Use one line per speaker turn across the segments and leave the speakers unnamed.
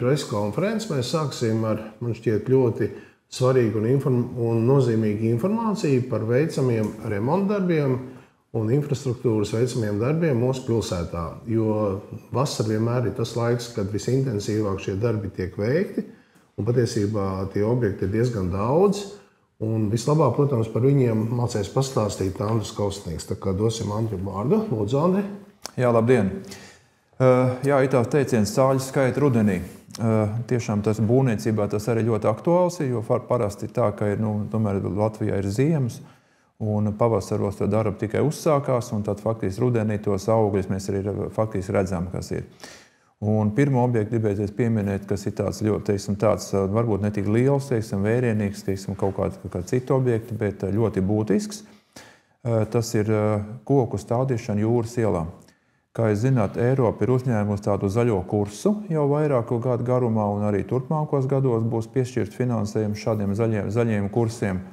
preses konferences. Mēs sāksim ar, man šķiet, ļoti svarīgu un nozīmīgu informāciju par veicamiem remontdarbiem un infrastruktūras veicamiem darbiem mūsu pilsētā. Jo vasara vienmēr ir tas laiks, kad visintensīvāk šie darbi tiek veikti. Un patiesībā tie objekti ir diezgan daudz. Un vislabāk, protams, par viņiem mācēs pastāstīt Andris Kaustnieks. Tā kā dosim Andrim vārdu. Lūdzu, Andri.
Jā, labdien! Jā, ir tās teiciens cāļu skaita rudenī. Tiešām tas būvniecībā tas arī ļoti aktuāls, jo parasti tā, ka tomēr Latvijā ir ziemas, un pavasaros to darbu tikai uzsākās, un tad faktiski rudenī tos augļus mēs arī faktiski redzam, kas ir. Un pirmo objektu gribēties pieminēt, kas ir tāds ļoti, tāds varbūt ne tik liels, vērienīgs, kaut kāds citu objektu, bet ļoti būtisks. Tas ir koku stādīšana Jūras ielā. Kā jūs zināt, Eiropa ir uzņēmusi tādu zaļo kursu jau vairāku gadu garumā, un arī turpmākos gados būs piešķirt finansējumu šādiem zaļiem kursiem.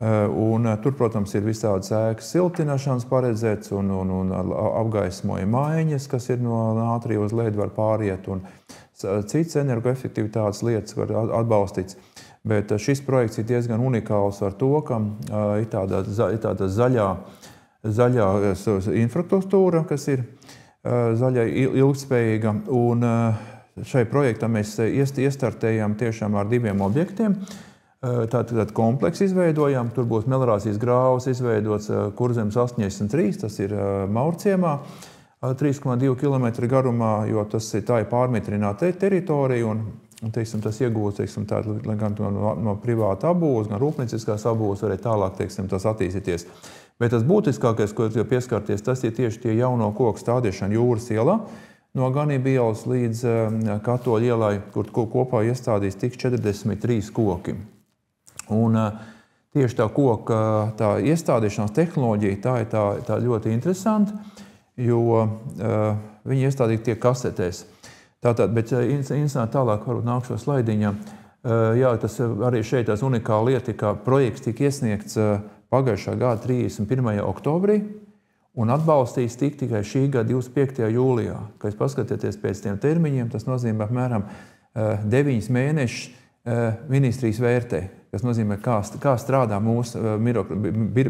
Un tur, protams, ir visādas ēkas siltināšanas paredzēts un apgaismoja maiņas, kas ir no ātrija uz ledu var pāriet, un cits energoefektivitātes lietas var atbalstīts. Bet šis projekts ir diezgan unikāls ar to, ka ir tāda zaļā infrastruktūra, kas ir zaļai ilgtspējīga, un šai projektā mēs iestartējām tiešām ar 2 objektiem. Tātad kompleksu izveidojām, tur būs meliorācijas grāvs izveidots Kurzemes 83, tas ir Maurciemā, 3,2 km garumā, jo tā ir pārmitrināta teritorija, un tas iegūst gan no privāta apbūves, gan rūpnieciskās apbūves, arī tālāk tas attīstīties. Bet tas būtiskākais, ko jūs pieskarties, tas ir tieši tie jauno koku stādīšana Jūras ielā, no Ganību ielas līdz Katoļu ielai, kur kopā iestādīs tik 43 koki. Un tieši tā koka iestādīšanās tehnoloģija, tā ir tā ļoti interesanta, jo viņi iestādīti tiek kasetēs. Tātad, bet interesanti tālāk varbūt nākšo slaidiņā. Jā, tas arī šeit tās unikāla lieta, ka projekts tika iesniegts pagājušā gada 31. oktobrī un atbalstīs tikai šī gada 25. jūlijā. Kad jūs paskatieties pēc tiem termiņiem, tas nozīmē apmēram 9 mēnešus ministrijas vērtē, kas nozīmē, kā strādā mūsu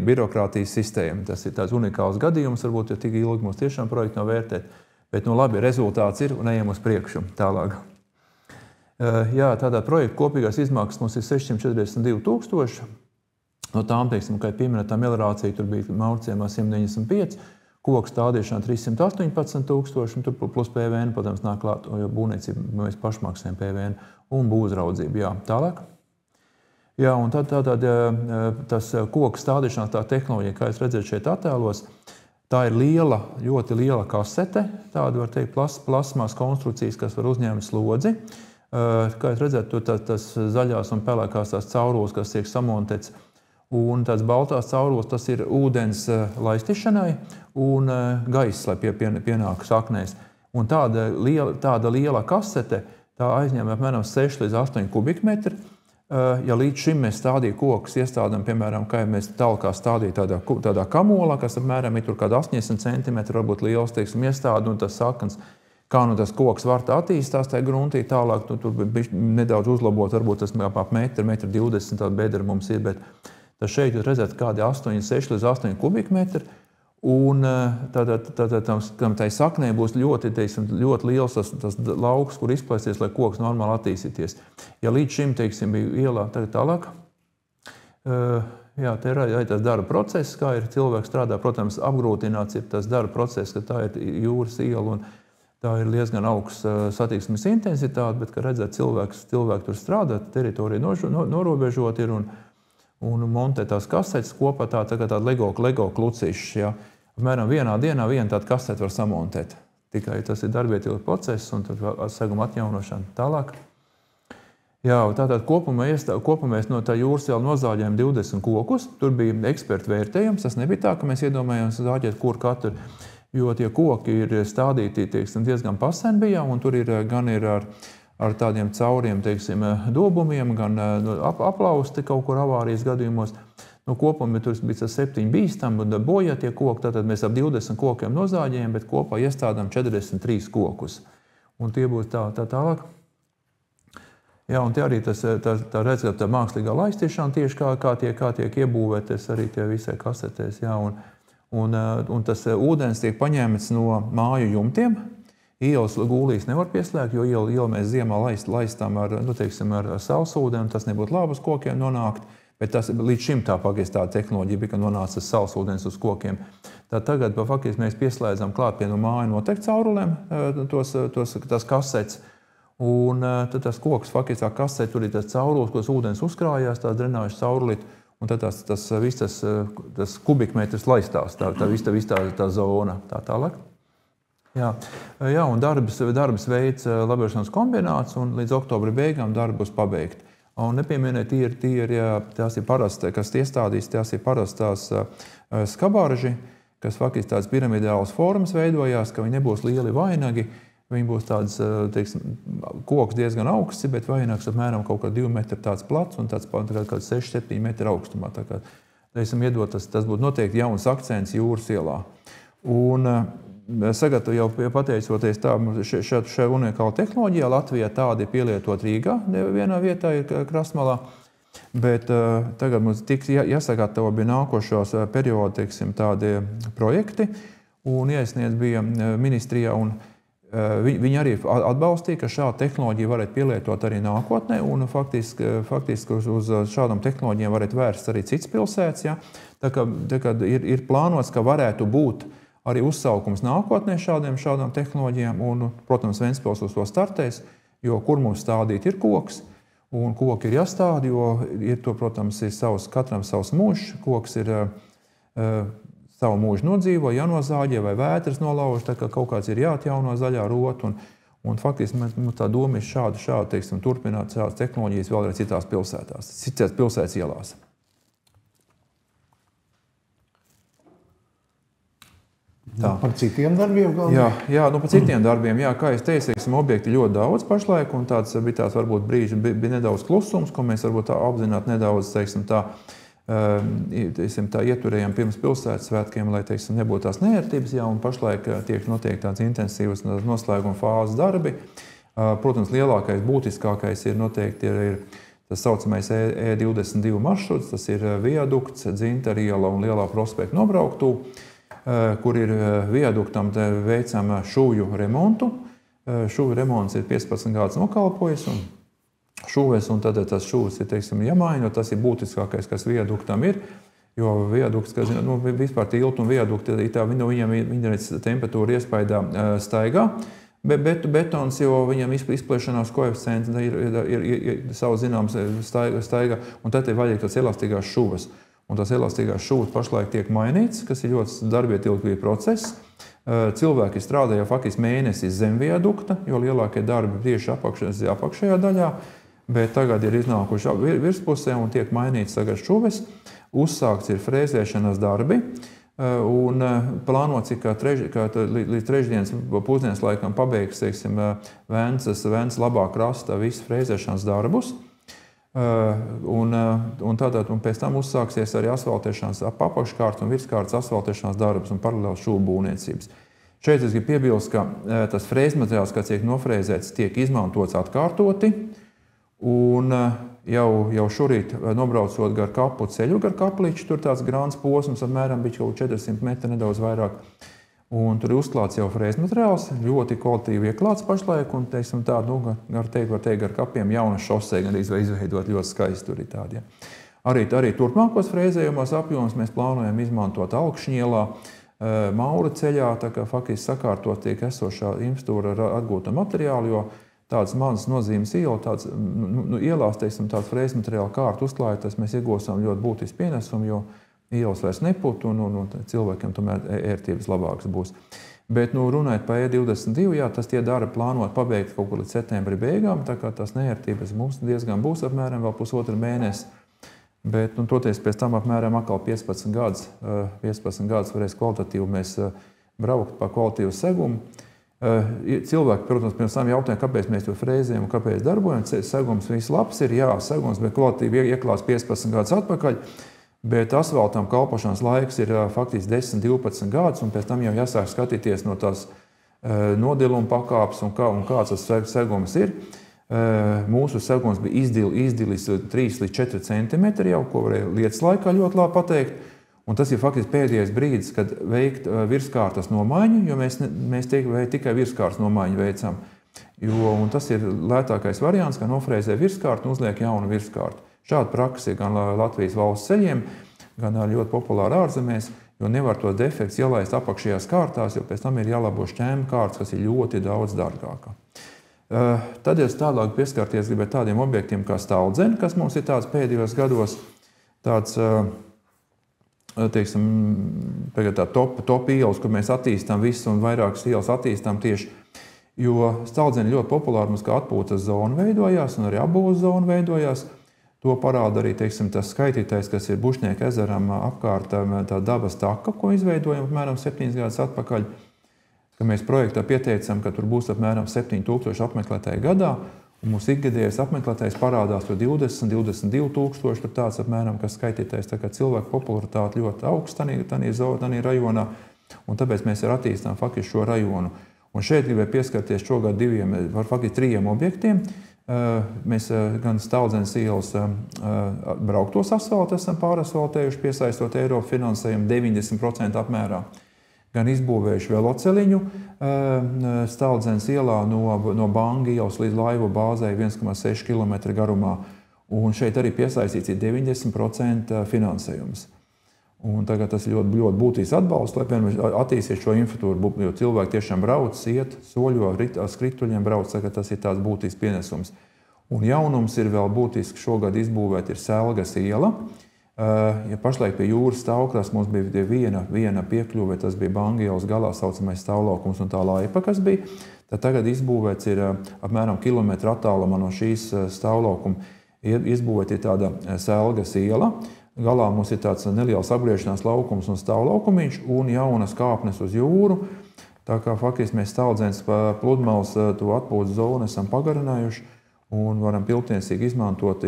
birokrātijas sistēma. Tas ir tāds unikāls gadījums, varbūt, jo tik ilgi mums tiešām projektu nav vērtēt, bet labi, rezultāts ir un ejam uz priekšu tālāk. Jā, tādā projekta kopīgās izmaksas mums ir 642 000. No tām, kā pieminētā meliorācija, tur bija Maurciemā 195, koku stādīšana 318 000, un tur plus PVN, protams, nāk klāt, jo būvniecība mēs pašmaksājam PVN un būvuzraudzību. Jā, tālāk. Jā, un tad tas koku stādīšanās tā tehnoloģija, kā jūs redzat šeit attēlos, tā ir liela, ļoti liela kasete, tāda, var teikt, plasmas konstrukcijas, kas var uzņemt slodzi. Kā jūs redzat, tur tas zaļās un pelēkās tās caurules, kas tiek samontēts, un tās baltās caurules, tas ir ūdens laistišanai un gaiss, lai pienāk saknēs. Un tāda liela kasete, tā aizņem apmēram 6 līdz 8 kubikmetri. Ja līdz šim mēs stādīju kokus iestādām, piemēram, kā mēs talkā stādīju tādā kamolā, kas apmēram ir tur kāda 80 cm, varbūt liels, iestādi, un tas saknes, kā tas koks var attīstās tajā gruntī tālāk, tur nedaudz uzlabot, varbūt tas ap 1,20 m tāda bedra mums ir, bet tas šeit jūs redzat kādi 6 līdz 8 kubikmetri, un tai saknē būs ļoti liels tas lauks, kur izplēsties, lai koks normāli attīstīties. Ja līdz šim, bija ielā, tagad tālāk, jā, te ir tas darba process, kā ir cilvēks strādā, protams, apgrūtināts ir tas darba process, ka tā ir Jūras iela, un tā ir diezgan augsta satiksmes intensitāte, bet, kā redzat, cilvēki tur strādā, teritorija norobežot ir, un montē tās kasetes kopā tāda Lego klucīšas. Ja. Apmēram vienā dienā viena tāda kasete var samontēt. Tikai tas ir darbietilgs process un tad seguma atjaunošana tālāk. Jā, tātad kopumā mēs no tā Jūras iela nozāģējām 20 kokus. Tur bija ekspertu vērtējums. Tas nebija tā, ka mēs iedomājām zāģēt kur katru, jo tie koki ir stādīti diezgan pasen bija, un tur gan ir ar tādiem cauriem, dobumiem, gan aplausti kaut kur avārijas gadījumos. No kopumā tur bija 7 bīstami un bojā tie koki, tātad mēs ap 20 kokiem nozāģējam, bet kopā iestādām 43 kokus. Un tie būs tā tālāk. Jā, un te arī tā redz, ka tā mākslīgā laistīšana tieši kā tiek iebūvētas arī tie visai kasetēs. Jā, un tas ūdens tiek paņemts no māju jumtiem. Ielas gūlīs nevar pieslēgt, jo ielu mēs ziemā laistām ar saulsūdeni, tas nebūtu labi uz kokiem nonākt. Bet līdz šim tā tehnoloģija bija, ka nonāca saulsūdens uz kokiem. Tagad faktiski mēs pieslēdzam klāt pie no māju noteikti caurulēm tās kasetes. Un tad tas koks faktiski tā kasete, tur ir tas caurulis, kas ūdens uzkrājās, tā drenāžas caurulīt, un tad tas kubikmetrs laistās, tā zona, tā tālāk. Jā, un darbs veids laboratorijas kombināts, un līdz oktobra beigām darbi būs pabeigti. Un nepieminiet, tās ir parasti, kas iestādīs, tās ir parastās skabārži, kas faktiski tādas piramidālas formas veidojās, ka viņi nebūs lieli vainagi, viņi būs tāds, koks diezgan augsts, bet vainags apmēram kaut kā 2 metri tāds plats un tāds kāds 6-7 metri augstumā. Tā kā, iedot, tas būtu noteikti jauns akcents jūras ielā. Un jau pateicoties šai unikāla tehnoloģijā, Latvijā tāda ir pielietot Rīgā, vienā vietā ir Krasmalā, bet tagad mums tiks jāsagatavo bija nākošos periodu, tādi projekti, un iesniedz bija ministrijā, un viņi arī atbalstīja, ka šāda tehnoloģija varētu pielietot arī nākotnē, un faktiski uz šādām tehnoloģijām varētu vērst arī cits pilsētas. Ja? Tā kā ir plānots, ka varētu būt arī uzsaukums nākotnē šādām tehnoloģijām, un, protams, Ventspils uz to startēs, jo kur mums stādīt ir koks, un koki ir jāstāda, jo protams, ir katram savs mūžs, koks ir savu mūžu nodzīvo, jānozāģē vai vētras nolauž, tā kā kaut kāds ir jāatjauno zaļā rota, un faktiski mums tā doma ir šādi turpināt šādas tehnoloģijas vēl arī citās pilsētas ielās.
Par citiem darbiem?
Jā, par citiem darbiem. Jā, kā es teicu, objekti ļoti daudz pašlaik, un bija varbūt brīži, bija nedaudz klusums, ko mēs varbūt apzināti nedaudz, tā ieturējām pirms pilsētas svētkiem, lai, nebūtu tās neērtības, jā, un pašlaik tiek noteikti tāds intensīvs noslēguma fāzes darbi. Protams, lielākais, būtiskākais ir noteikti ir tas saucamais E22 maršruts, tas ir viadukts, Dzintara iela un Lielā prospekta nobrauktuve, kur ir viaduktam veicam šūju remontu. Šūju remonts ir 15 gadus nokalpojis un šūves, un tad tas šūves ir, jāmaina, tas ir būtiskākais, kas viaduktam ir, jo viadukts, kas, vispār tiltu un viadukti, viņam temperatūra iespaidā staigā, bet betons, jo viņam izplēšanās koeficients ir savu zināms staigā, un tad ir vajag tāds elastīgās šūves. Un tās elastīgās šūves pašlaik tiek mainīts, kas ir ļoti darbietilpīgi process. Cilvēki strādāja faktiski mēnesi zem viadukta, jo lielākie darbi tieši apakšējā daļā, bet tagad ir iznākuši virspusē un tiek mainīts tagad šūves. Uzsākts ir frēzēšanas darbi, un plānots, ka līdz trešdienas pusdienas laikam pabeigs, Vēncas labā krasta visu frēzēšanas darbus. Un pēc tam uzsāksies arī asfaltēšanas apakškārtas un virskārtas asfaltēšanas darbus un paralēli šūbu būvniecības. Šeit es gribu piebilst, ka tas frēzmateriāls, kas tiek nofrēzēts, tiek izmantots atkārtoti, un jau šorīt nobraucot gar kapu ceļu, gar kapliču, tur tāds grāns posms, apmēram bija kaut 400 metri, nedaudz vairāk. Un tur ir uzklāts jau frēzmateriāls, ļoti kvalitīvi ieklāts pašlaik, un var teikt, gar kapiem jaunas šosei, gan izveidot ļoti skaisti tur ir tādi. Ja. Arī turpmākos frēzējumos apjomus mēs plānojam izmantot Alkšņielā, Maura ceļā, tā kā faktiski sakārtot tiek esošā infrastruktūra ar atgūtu materiālu, jo tādas mazas nozīmes ielās, tāds frēzmateriāla kārtu uzklājot, tas mēs iegūstam ļoti būtisku pienesumu, jo ielas vairs neput, un cilvēkiem tomēr ērtības labāks būs. Bet, runājot par E22, jā, tas tie darbi plānot pabeigt kaut kur līdz septembra beigām, tā kā tās neērtības mums diezgan būs apmēram vēl pusotru mēnesi. Bet, toties pēc tam apmēram atkal 15 gadus varēs kvalitatīvi mēs braukt pa kvalitīvu segumu. Cilvēki, protams, pirms tam jautāja, kāpēc mēs to frēzējam un kāpēc darbojam. Segums viss labs ir, jā, segums, bet kvalitīvi ieklāts 15 gadus atpakaļ. Bet asfaltam kalpošanas laiks ir faktiski 10-12 gadus, un pēc tam jau jāsāk skatīties no tās nodiluma pakāpes un kāds tas segums ir. Mūsu segums bija izdilis 3 līdz 4 centimetri jau, ko varēja lietas laikā ļoti labi pateikt. Un tas ir faktiski pēdējais brīdis, kad veikt virskārtas nomaiņu, jo mēs tikai virskārtas nomaiņu veicam. Un tas ir lētākais variants, ka nofrēzē virskārtu un uzliek jaunu virskārtu. Šāda praksa ir gan Latvijas valsts ceļiem, gan ļoti populāra ārzemēs, jo nevar to defekts ielaist apakšējās kārtās, jo pēc tam ir jālabo šķēmu kārtas, kas ir ļoti daudz dārgākā. Tad es tālāk pieskarties gribētu tādiem objektiem kā Staudzene, kas mums ir tāds pēdējos gados tāds, teiksim, tā top ielas, kur mēs attīstām visu un vairākas ielas attīstām tieši, jo Staudzene ļoti populāra mums kā atpūtas zona veidojās un arī apbūves zona veidojās. To parāda arī, teiksim, tas skaitītājs, kas ir Bušnieka ezeram apkārt tā dabas taka, ko izveidojam apmēram 7 gadus atpakaļ. Ka mēs projektā pieteicam, ka tur būs apmēram 7000 apmeklētāju gadā, un mūsu ikgadējais apmeklētājs parādās tur 22 tūkstoši, tur tāds apmēram, kas skaitītājs, tā kā cilvēku popularitāte ļoti augsta tanī rajonā, un tāpēc mēs arī attīstām faktiski šo rajonu. Un šeit gribēju pieskarties šogad 3 objektiem. Mēs gan Staudzenes ielas brauktos asfaltu esam pārasfaltējuši, piesaistot Eiropas finansējumu 90% apmērā. Gan izbūvējuši veloceliņu Staudzenes ielā no Banga ielas līdz Laivu bāzei 1,6 km garumā. Un šeit arī piesaistīts 90% finansējums. Un tagad tas ir ļoti, ļoti būtisks atbalsts, lai piemēram attīstītu šo infrastruktūru, jo cilvēki tiešām brauc, iet, soļo, skrituļiem brauc, tagad tas ir tāds būtisks pienesums. Un jaunums ir vēl būtisks šogad izbūvēt ir Selgas iela. Ja pašlaik pie jūras stāvoklis mums bija viena piekļuve, tas bija Banga ielas galā saucamais stāvlaukums un tā laipa, kas bija, tad tagad izbūvēts ir apmēram kilometru attālumā no šīs stāvlaukuma. Izbūvēt ir tāda Selgas iela, galā mums ir tāds neliels apgriešanās laukums un stāvlaukumiņš un jaunas kāpnes uz jūru. Tā kā faktiski mēs Staudzenes pludmales to atpūtas zonu esam pagarinājuši. Un varam piltniecīgi izmantot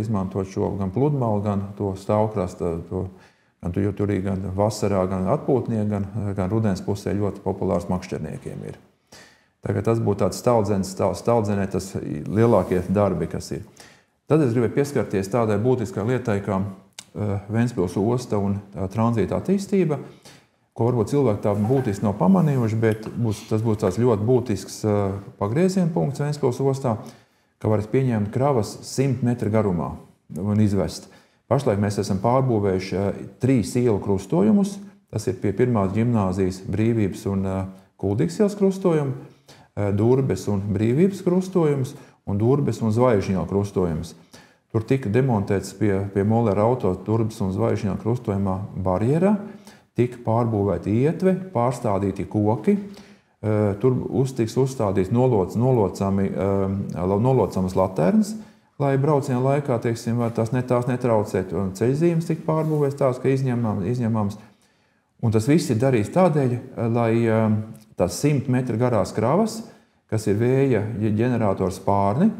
šo gan pludmali, gan to stāvkrastu, jo tur ir gan vasarā, gan atpūtnieki, gan rudens pusē ļoti populārs makšķerniekiem ir. Tagad tas būtu tāds Staudzenē tas lielākie darbi, kas ir. Tad es gribēju pieskarties tādai būtiskai lietai, kā Ventspils osta un tranzīta attīstība, ko varbūt cilvēki tā būtiski nav pamanījuši, bet tas būs tāds ļoti būtisks pagrieziena punkts Ventspils ostā, ka varat pieņemt kravas 100 metru garumā un izvest. Pašlaik mēs esam pārbūvējuši 3 ielu krustojumus. Tas ir pie pirmās ģimnāzijas Brīvības un Kuldīgas ielas krustojumu, Durbes un Brīvības krustojums un Durbes un Zvaigžņu krustojums. Tur tika demontēts pie Molera auto Durbes un Zvaigžņu krustojumā barjera, tika pārbūvēti ietve, pārstādīti koki. Tur tiks uzstādīts nolocamas laternas, lai brauciena laikā, teiksim, tās netraucēt. Ceļzīmes tika pārbūvēts tās, ka izņemams. Un tas viss ir darīts tādēļ, lai tās 100 metru garās kravas, kas ir vēja ģenerators spārni,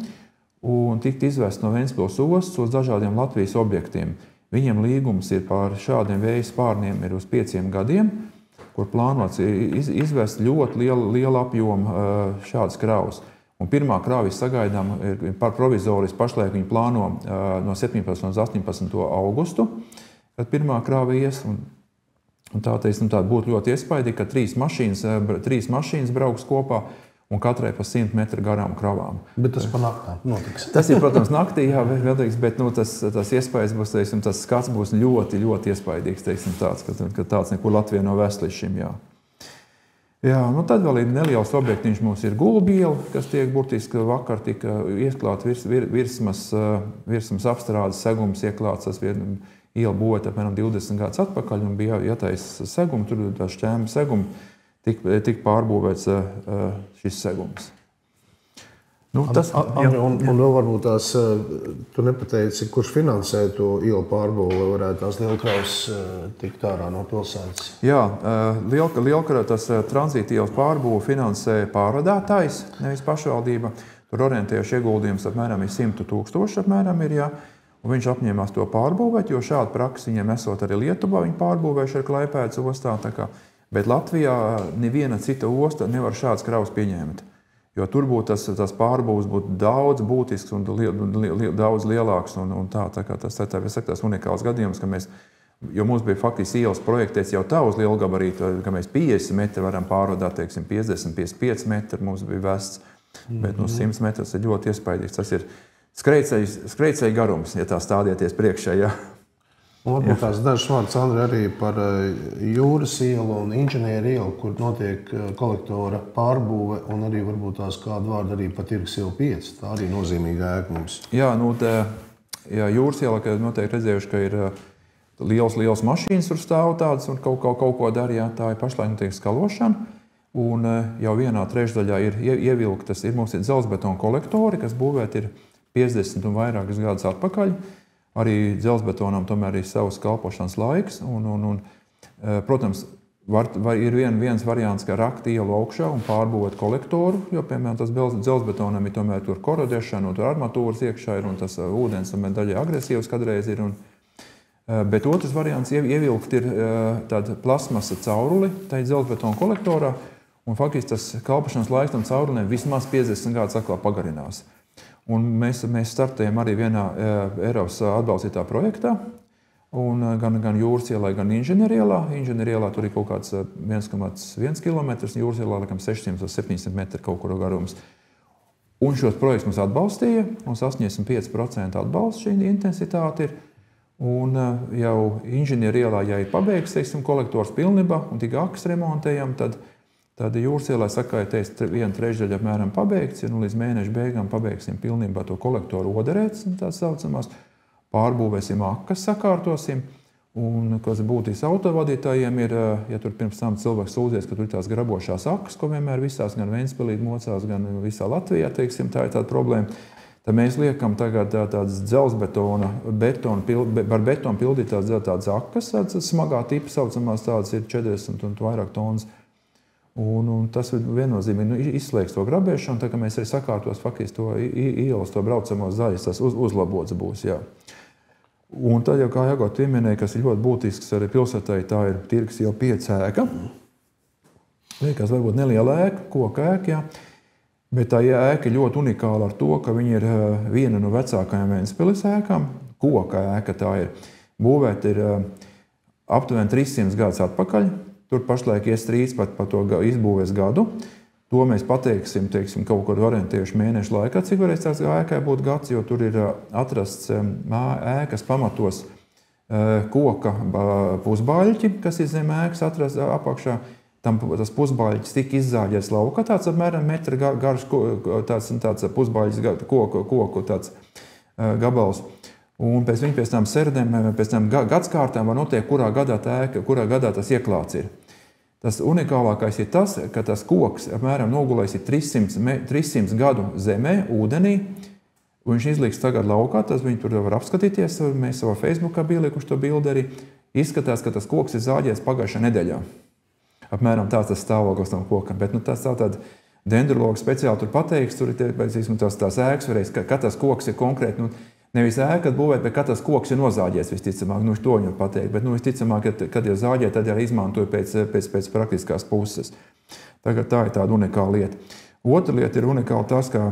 un tikt izvest no Ventspils ostas uz dažādiem Latvijas objektiem. Viņiem līgums ir par šādiem vēja spārniem ir uz 5 gadiem, kur plānots izvest ļoti lielu apjomu šādas kravas. Un pirmā krava sagaidām par provizorisku, pašlaik viņi plāno no 17. un 18. augustu, kad pirmā krava ies. Un tā būtu ļoti iespaidīgi, ka 3 mašīnas brauks kopā un katrai pa 100 metru garām kravām.
Bet tas pa naktī notiks.
Tas ir, protams, naktī, jā, bet tas iespējas būs, teiksim, tas skats būs ļoti, ļoti iespaidīgs, teiksim, tāds, ka tāds nekur Latvijā nav vēsts līdz šim, jā. Jā, nu tad vēl ir neliels objektiņš mums ir Gulbiela, kas tiek burtiski vakar tika ieklāt virsmas apstrādes segums ieklāts, tas iela būvēta apmēram 20 gadus atpakaļ un bija jātaisa segumi, tur tā šķēma segumi. Tik pārbūvēts šis segums.
Un vēl varbūt tās, tu nepateici, kurš finansē to ielu pārbūvi, lai varētu tās lielkravas tikt ārā no pilsētas?
Jā, lielkravas tas tranzīta ielas pārbūvi finansē pārvadātājs, nevis pašvaldība. Tur orientējuši ieguldījums apmēram 100 000 apmēram ir, jā. Un viņš apņēmās to pārbūvēt, jo šāda praksa viņiem esot arī Lietuvā, viņi pārbūvējuši ar Klaipēdas ostā, tā kā. Bet Latvijā neviena cita osta nevar šādas kravas pieņemt. Jo tur būtu tas pārbūves būtu daudz būtisks un daudz lielāks. Tā kā tas ir tas unikāls gadījums, ka mēs, jo mums bija faktiski ielas projektēts jau tā uz lielu gabarītu, ka mēs 50 metri varam pārvadāt, teiksim, 50, 55 metri mums bija vests, bet 100 metrs ir ļoti iespaidīgs. Tas ir skrejceļa garums, ja tā stādieties priekšā. Ja.
Un varbūt tās dažas vārds, Andri, arī par Jūras ielu un Inženieru ielu, kur notiek kolektora pārbūve, un arī varbūt tās kādu vārdu arī par Tirgus ielu 5. Tā arī nozīmīga ēka mums.
Jā, Jūras iela, ka noteikti redzējuši, ka ir liels mašīnas tur stāv tādas un kaut ko dara, jā, tā ir pašlaik notiek skalošana. Un jau vienā trešdaļā ir ievilktas, mums ir dzelzbetona kolektori, kas būvēti ir 50 un vairākas gadus atpakaļ. Arī dzelzbetonam tomēr ir savs kalpošanas laiks. Protams, ir viens variants, kā rakt ielu augšā un pārbūvēt kolektoru, jo, piemēram, tas dzelzbetonam ir tomēr tur korodēšana, un tur armatūras iekšā ir, un tas ūdens tomēr daļai agresīvs kadreiz ir. Bet otrs variants ievilkt ir tāda plasmasa cauruli, tai dzelzbetona kolektorā, un faktiski tas kalpošanas laiks tam caurulēm vismaz 50 gadus atkal pagarinās. Un mēs startējam arī vienā Eiropas atbalstītā projektā, un gan Jūras ielā, gan Inženieru ielā. Inženieru ielā tur ir kaut kāds 1,1 km, Jūras ielā laikam 600 vai 700 metri kaut kur garums. Un šos projektus mums atbalstīja, mums 85% atbalsts šī intensitāte ir. Un jau Inženieru ielā, ja ir pabeigts, teiksim, kolektors pilnībā un tik akas remontējam, tad Jūras ielā saka, ja viena trešdaļa apmēram pabeigts, un līdz mēneša beigām pabeigsim pilnībā to kolektoru oderētas, tā saucamās, pārbūvēsim akas, sakārtosim, un kas būtīs autovadītājiem ir, ja tur pirms tam cilvēks sūdzies, ka tur ir tās grabošās akas, ko vienmēr visās, gan Ventspilī mocās, gan visā Latvijā, teiksim, tā ir tāda problēma, tad mēs liekam tagad tādas dzelzbetona, ar betonu pildītās tādas akas, tādas smagā tipa saucamās, tādas ir 40 un vairāk tonnas. Un tas viennozīmīgi izslēgs to grabēšanu, tā kā mēs arī sakārtos faktiski to ielas, to braucamos zaļas, tas uzlabots būs, jā. Un tad jau, kā Jāgot pieminēja, kas ir ļoti būtisks arī pilsētai, tā ir Tirgus iela 5 ēka. Liekas, varbūt neliela ēka, koka ēka, jā. Bet tā ēka ir ļoti unikāla ar to, ka viņa ir viena no vecākajām Ventspiles ēkām. Koka ēka tā ir. Būvēta ir aptuveni 300 gadus atpakaļ. Tur pašlaik ir strīds par to izbūves gadu. To mēs pateiksim, kaut kur orientējuši mēnešu laikā, cik varēs tās ēkai būt gads, jo tur ir atrasts ēkas pamatos koka pusbaļķi, kas ir zem ēkas atrasts apakšā. Tas pusbaļķis tika izzāģēts laukā, tāds apmēram metra garš tāds pusbaļķis koku tāds gabals. Un pēc tam serdēm, pēc tam gadskārtām var noteikt, kurā gadā tas ieklāts ir. Tas unikālākais ir tas, ka tas koks apmēram nogulējis 300 gadu zemē, ūdenī, un viņš izliks tagad laukā, viņi tur var apskatīties, mēs savā Facebookā bija liekuši to bildi arī. Izskatās, ka tas koks ir zāģēts pagājušā nedēļā. Apmēram tāds stāvoklis tam kokam, bet tas tātad dendrologi speciāli tur pateiks, tur ir tās ēkas varēs, ka tas koks ir konkrēti, nevis ēka būvēt, bet ka tas koks ir nozāģēts visticamāk, to viņu pateikt, bet visticamāk, kad ir zāģēt, tad arī izmantoja pēc praktiskās puses. Tagad tā ir tāda unikāla lieta. Otra lieta ir unikāla tas, ka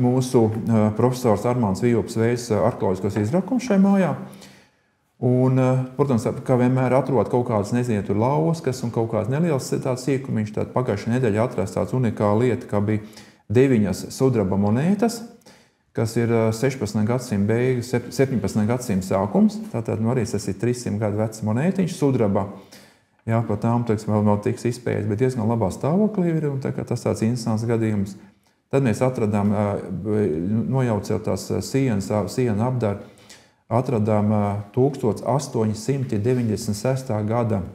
mūsu profesors Armāns Vijops veic arheoloģiskos izrakumus šai mājā. Un, protams, kā vienmēr atrod kaut kādas, tur lauskas un kaut kādas nelielas tāds sīkumiņš, tad pagājušajā nedēļā atrast tāds unikāla lieta, ka bija 9 sudraba monētas, kas ir 16. gadsimta beigas, 17. gadsimta sākums. Tātad arī tas ir 300 gadu vecs monētiņš sudraba. Jā, par tām vēl nav tiks izpējas, bet diezgan labā stāvoklī ir, un tas tāds interesants gadījums. Tad mēs atradām, nojaucot tās sienu apdaru, atradām 1896. gada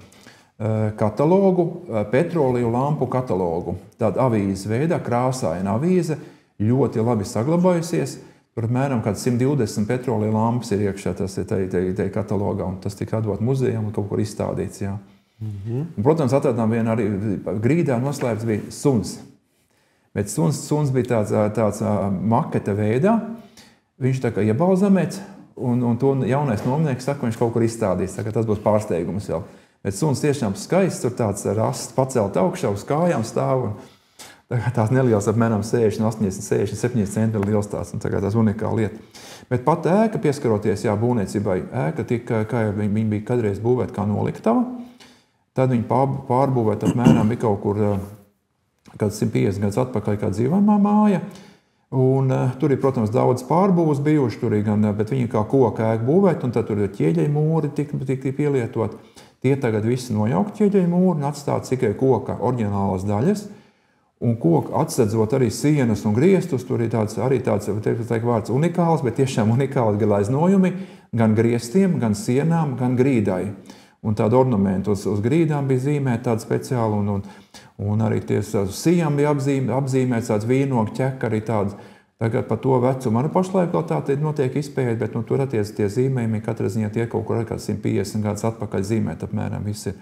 katalogu, petroliju lampu katalogu. Tāda avīzes veidā, krāsaina avīze, ļoti labi saglabājusies. Tur apmēram 120 petrolija lampas ir iekšā tas ir katalogā, un tas tika atdot muzejam un kaut kur izstādīts. Jā. Un, protams, atradām vienu arī grīdā noslēpts bija suns. Bet suns bija tāds maketa veidā. Viņš tā kā iebalzamēts, un to jaunais nomnieks saka, viņš kaut kur izstādīs. Tas būs pārsteigums jau. Bet suns tiešām skaists, tur tāds rasts pacelt augšā, uz kājām stāv. Tās nelielas apmēram 60-70 cm liels tās unikāla lieta. Bet pat ēka, pieskaroties būvniecībai, ēka tika, kā jau viņa bija kadreiz būvēta kā noliktava, tad viņa pārbūvēta apmēram bija kaut kur kāds 150 gadus atpakaļ kā dzīvojamā māja. Un, tur ir, protams, daudz pārbūves bijuši, bet viņi kā koka ēka būvēt, un tad tur ir ķieģeļu mūri tika pielietot. Tie tagad visi nojaukt ķieģeļu mūri un atstāt tikai koka oriģinālās daļas. Un koku atsedzot arī sienas un griestus, tur ir tāds vārds unikāls, bet tiešām unikāli gan aiznojumi, gan griestiem, gan sienām, gan grīdai. Un tādu ornamentu uz grīdām bija zīmēta tāda speciāla, un arī sijām bija apzīmēts tāds vīnogu ķeka, arī tāds. Tagad par to vecumu arī pašlaik vēl tā notiek izpēja, bet tur attiec tie zīmējumi, katrā ziņā tie kaut kur 150 gadus atpakaļ zīmēt apmēram visi ir.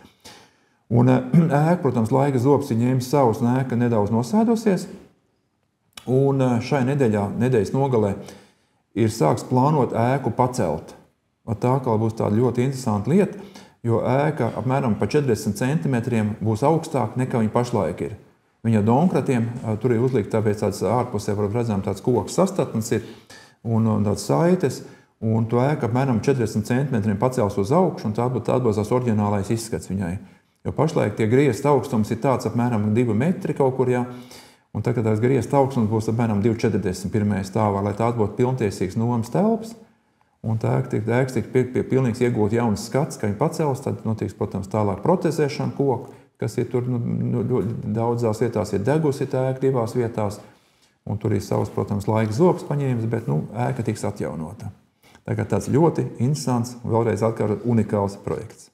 Un ēka, protams, laika zobs ir ņēmis savus, un ēka nedaudz nosēdusies. Un šai nedēļas nogalē ir sāks plānot ēku pacelt. Tā kā būs tāda ļoti interesanta lieta, jo ēka apmēram pa 40 centimetriem būs augstāka nekā viņa pašlaik ir. Viņa donkratiem tur ir uzlikt tāpēc tāds ārpusē, varbūt redzam, tāds koks sastatnes ir un tāds saites. Un to ēka apmēram 40 centimetriem pacels uz augšu, un tā būs tās oriģinālais izskats viņai. Jo pašlaik tie griezta augstums ir tāds apmēram 2 metri kaut kur, un tagad tās griezta augstums būs apmēram 2,41 stāvā, lai tās būtu pilntiesīgs nomas telpas. Un tā ēka tik pilnīgs iegūt jauns skats, ka viņi pacels, tad notiks, protams, tālāk protezēšana koku, kas ir tur daudzās vietās ir degusi tā ēka 2 vietās, un tur ir savs, protams, laika zobs paņēmis, bet ēka tiks atjaunota. Tagad tāds ļoti interesants, vēlreiz atkārtot unikāls projekts.